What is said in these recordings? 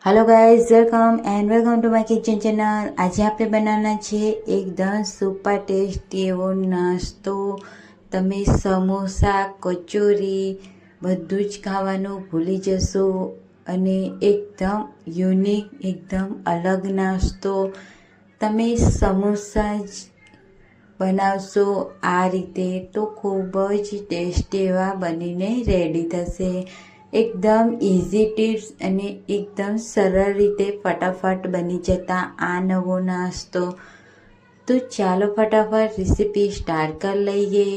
Hello guys, welcome to my kitchen channel. आज આપણે બનાવવાના છે એકદમ સુપર ટેસ્ટી એવો નાસ્તો। તમે સમોસા, કચોરી બધું જ ખાવાનું ભૂલી જશો અને એકદમ યુનિક, એકદમ અલગ નાસ્તો। તમે સમોસા જ બનાવશો આ રીતે તો ખૂબ જ ટેસ્ટી એવા બનીને રેડી થશે। એકદમ ઇઝી ટિપ્સ અને એકદમ સરળ રીતે ફટાફટ બની જતા આ નવો નાસ્તો। તો ચાલો ફટાફટ રેસીપી સ્ટાર્ટ કરી લઈએ।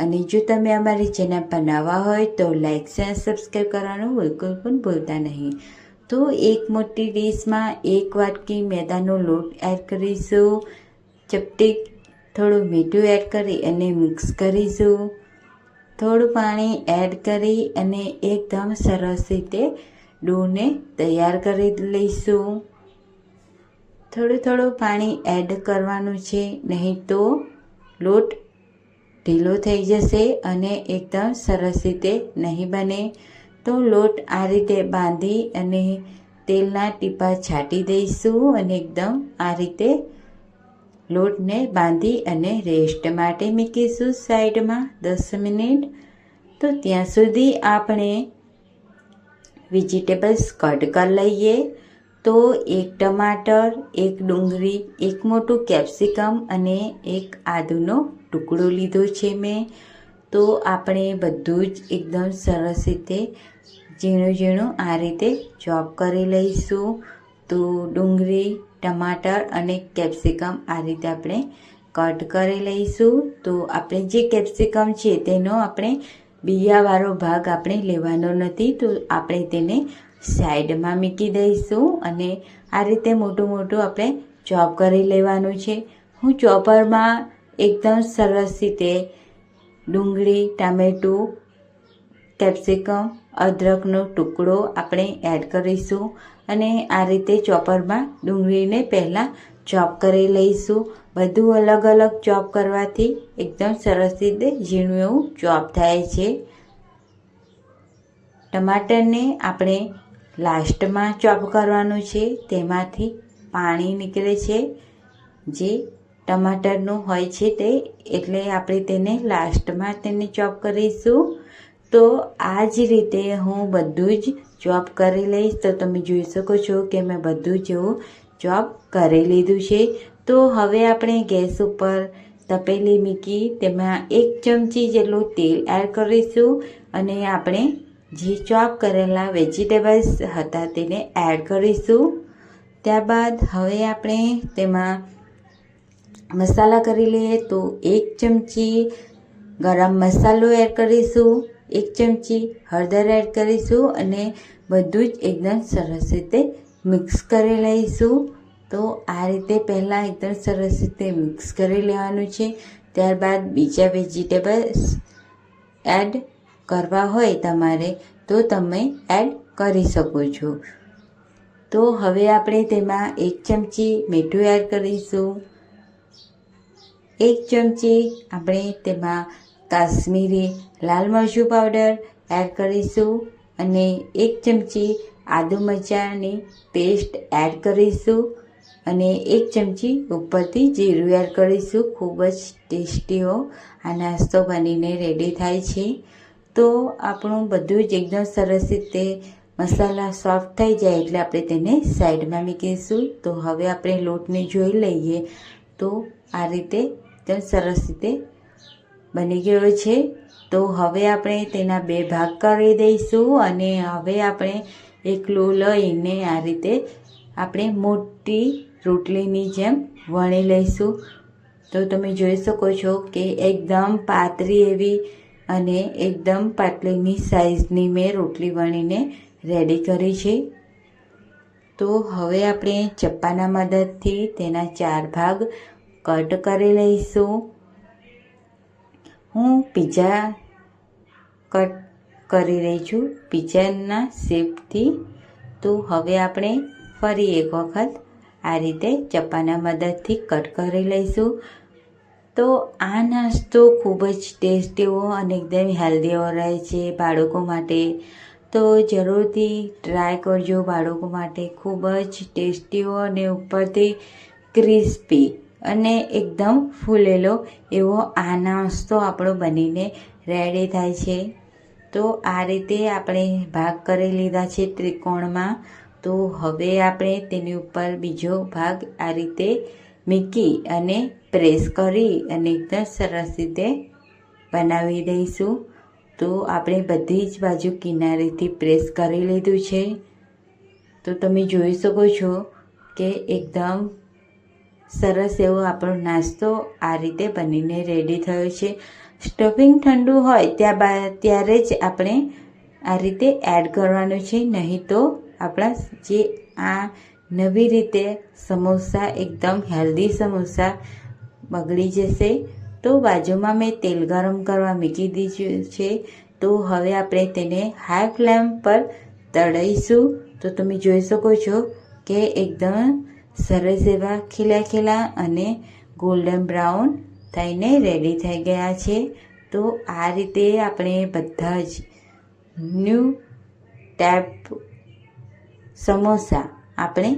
અને જો તમે અમારી ચેનલ પર નવા હોય તો લાઈક શેર સબસ્ક્રાઈબ કરવાનું બિલકુલ પણ ભૂલતા નહીં। તો એક મોટી ડીશમાં 1 વાટકી મેદાનો લોટ એડ કરીશું। ચપટી થોડું મીઠું એડ કરી અને મિક્સ કરીશું। થોડું પાણી એડ કરી અને એકદમ સરસ રીતે ડોને તૈયાર કરી લઈશું। થોડું પાણી એડ કરવાનું છે, નહીં તો લોટ ઢીલો થઈ જશે અને એકદમ સરસ રીતે નહીં બને। તો લોટ આ રીતે બાંધી અને તેલના ટીપા છાંટી દઈશું અને એકદમ આ રીતે લોટને બાંધી અને રેસ્ટ માટે મૂકીશું સાઈડમાં 10 મિનિટ। તો ત્યાં સુધી આપણે વેજીટેબલ્સ કટ કરી લઈએ। તો 1 ટમાટર, 1 ડુંગળી, 1 મોટું કેપ્સિકમ અને 1 આદુનો ટુકડો લીધો છે મેં। તો આપણે બધું જ એકદમ સરસ રીતે ઝીણું આ રીતે ચોપ કરી લઈશું। તો ડુંગળી, ટમાટર અને કેપ્સિકમ આ રીતે આપણે કટ કરી લઈશું। તો આપણે જે કેપ્સિકમ છે તેનો આપણે બિયાવાળો ભાગ આપણે લેવાનો નથી, તો આપણે તેને સાઈડમાં મૂકી દઈશું અને આ રીતે મોટું આપણે ચોપ કરી લેવાનું છે। હું ચોપરમાં એકદમ સરસ રીતે ડુંગળી, ટામેટું, કેપ્સિકમ, અદરકનો ટુકડો આપણે એડ કરીશું અને આ રીતે ચોપરમાં ડુંગળીને પહેલાં ચોપ કરી લઈશું। બધું અલગ ચોપ કરવાથી એકદમ સરસ રીતે ઝીણું એવું ચોપ થાય છે। ટમાટરને આપણે લાસ્ટમાં ચોપ કરવાનું છે, તેમાંથી પાણી નીકળે છે જે ટમાટરનું હોય છે તે, એટલે આપણે તેને લાસ્ટમાં તેને ચોપ કરીશું। તો આ જ રીતે હું બધું જ ચોપ કરી લઈશ। તો તમે જોઈ શકો છો કે મેં બધું જ એવું ચોપ કરી લીધું છે। તો હવે આપણે ગેસ ઉપર તપેલી મૂકી તેમાં 1 ચમચી જેટલું તેલ એડ કરીશું અને આપણે જે ચોપ કરેલા વેજીટેબલ્સ હતા તેને એડ કરીશું। ત્યારબાદ હવે આપણે તેમાં મસાલા કરી લઈએ। તો 1 ચમચી ગરમ મસાલો એડ કરીશું, 1 ચમચી હળદર એડ કરીશું અને બધું જ એકદમ સરસ રીતે મિક્સ કરી લઈશું। તો આ રીતે પહેલાં એકદમ સરસ રીતે મિક્સ કરી લેવાનું છે। ત્યારબાદ બીજા વેજીટેબલ્સ એડ કરવા હોય તમારે તો તમે એડ કરી શકો છો। તો હવે આપણે તેમાં 1 ચમચી મીઠું એડ કરીશું, 1 ચમચી આપણે તેમાં કાશ્મીરી લાલ મરચું પાવડર એડ કરીશું અને 1 ચમચી આદુ મરચાંની પેસ્ટ એડ કરીશું અને 1 ચમચી ઉપરથી જીરું એડ કરીશું। ખૂબ જ ટેસ્ટીઓ આ નાસ્તો બનીને રેડી થાય છે। તો આપણું બધું જ એકદમ સરસ રીતે મસાલા સોફ્ટ થઈ જાય એટલે આપણે તેને સાઈડમાં મૂકીશું। તો હવે આપણે લોટને જોઈ લઈએ તો આ રીતે એકદમ સરસ રીતે બની ગયો છે। તો હવે આપણે તેના 2 ભાગ કરી દઈશું અને હવે આપણે એક લો લઈને આ રીતે આપણે મોટી રોટલીની જેમ વણી લઈશું। તો તમે જોઈ શકો છો કે એકદમ પાતળી એવી અને એકદમ પાટલીની સાઈઝની મેં રોટલી વણીને રેડી કરી છે। તો હવે આપણે ચપ્પાના મદદથી તેના 4 ભાગ કટ કરી લઈશું। હું પિઝા કટ કરી રહી છું, પિઝાના શેપથી। તો હવે આપણે ફરી એક વખત આ રીતે ચપ્પાના મદદથી કટ કરી લઈશું। તો આ નાસ્તો ખૂબ જ ટેસ્ટી એવો અને એકદમ હેલ્ધી એવો રહે છે બાળકો માટે। તો તો જરૂરથી ટ્રાય કરજો. બાળકો માટે ખૂબ જ ટેસ્ટીઓ અને ઉપરથી ક્રિસ્પી અને એકદમ ફૂલેલો એવો આ નાસ્તો આપણો બનીને રેડી થાય છે. તો આ રીતે આપણે ભાગ કરી લીધા છે ત્રિકોણમાં. તો હવે આપણે તેની ઉપર બીજો ભાગ આ રીતે મૂકી અને પ્રેસ કરી અને એકદમ સરસ રીતે બનાવી દઈશું. તો આપણે બધી જ બાજુ કિનારીથી પ્રેસ કરી લીધું છે. તો તમે જોઈ શકો છો કે એકદમ સરસ એવો આપણો નાસ્તો આ રીતે બનીને રેડી થયો છે. સ્ટફિંગ ઠંડુ હોય ત્યારે જ આપણે આ રીતે એડ કરવાનું છે, નહીં તો આપણા જે આ નવી રીતે સમોસા એકદમ હેલ્ધી સમોસા બગડી જશે. તો બાજુમાં મેં તેલ ગરમ કરવા મૂકી દીધું છે. તો હવે આપણે તેને હાઈ ફ્લેમ પર તળીશું. તો તમે જોઈ શકો છો કે એકદમ સરસ એવા ખીલા અને ગોલ્ડન બ્રાઉન થઈને રેડી થઈ ગયા છે. તો આ રીતે આપણે બધા જ ન્યૂ ટાઈપ સમોસા આપણે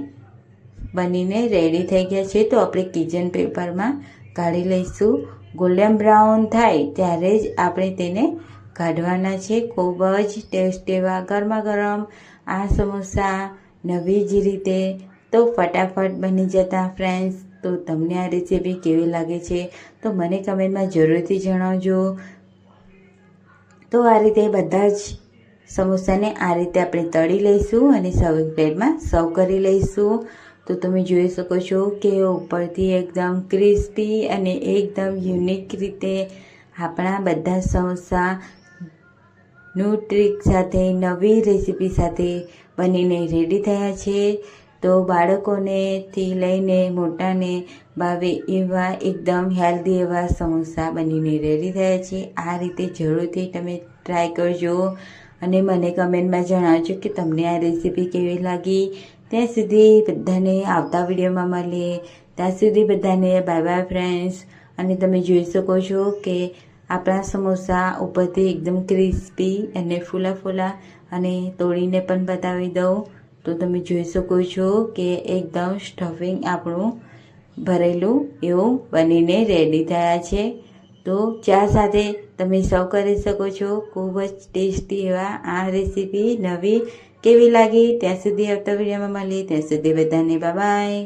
બનીને રેડી થઈ ગયા છે. તો આપણે કિચન પેપરમાં કાઢી લઈશું. ગોલ્ડન બ્રાઉન થાય ત્યારે જ આપણે તેને કાઢવાના છે. ખૂબ જ ટેસ્ટ એવા ગરમા ગરમ આ સમોસા નવી જ રીતે તો ફટાફટ બની જતા ફ્રેન્ડ્સ. તો તમને આ રેસીપી કેવી લાગે છે તો મને કમેન્ટમાં જરૂરથી જણાવજો. તો આ રીતે બધા જ સમોસાને આ રીતે આપણે તળી લઈશું અને સર્વિંગ પ્લેટમાં સર્વ કરી લઈશું. તો તમે જોઈ શકો છો કે ઉપરથી એકદમ ક્રિસ્પી અને એકદમ યુનિક રીતે આપણા બધા સમોસા ન્યૂ ટ્રીક સાથે નવી રેસીપી સાથે બનીને રેડી થયા છે. તો બાળકોનેથી લઈને મોટાને ભાવે એવા એકદમ હેલ્ધી એવા સમોસા બનીને રેડી થયા છે. આ રીતે જરૂરથી તમે ટ્રાય કરજો અને મને કમેન્ટમાં જણાવજો કે તમને આ રેસીપી કેવી લાગી. ત્યાં સુધી બધાને આવતા વિડીયોમાં મળીએ. ત્યાં સુધી બધાને બાય બાય ફ્રેન્ડ્સ. અને તમે જોઈ શકો છો કે આપણા સમોસા ઉપરથી એકદમ ક્રિસ્પી અને ફૂલા અને તોડીને પણ બતાવી દઉં. તો તમે જોઈ શકો છો કે એકદમ સ્ટફિંગ આપણું ભરેલું એવું બનીને રેડી થયા છે. તો ચા સાથે તમે સર્વ કરી શકો છો. ખૂબ જ ટેસ્ટી એવા આ રેસીપી નવી કેવી લાગી ત્યાં સુધી આવતા વિડીયોમાં મળીએ. ત્યાં સુધી બધાને બાય બાય.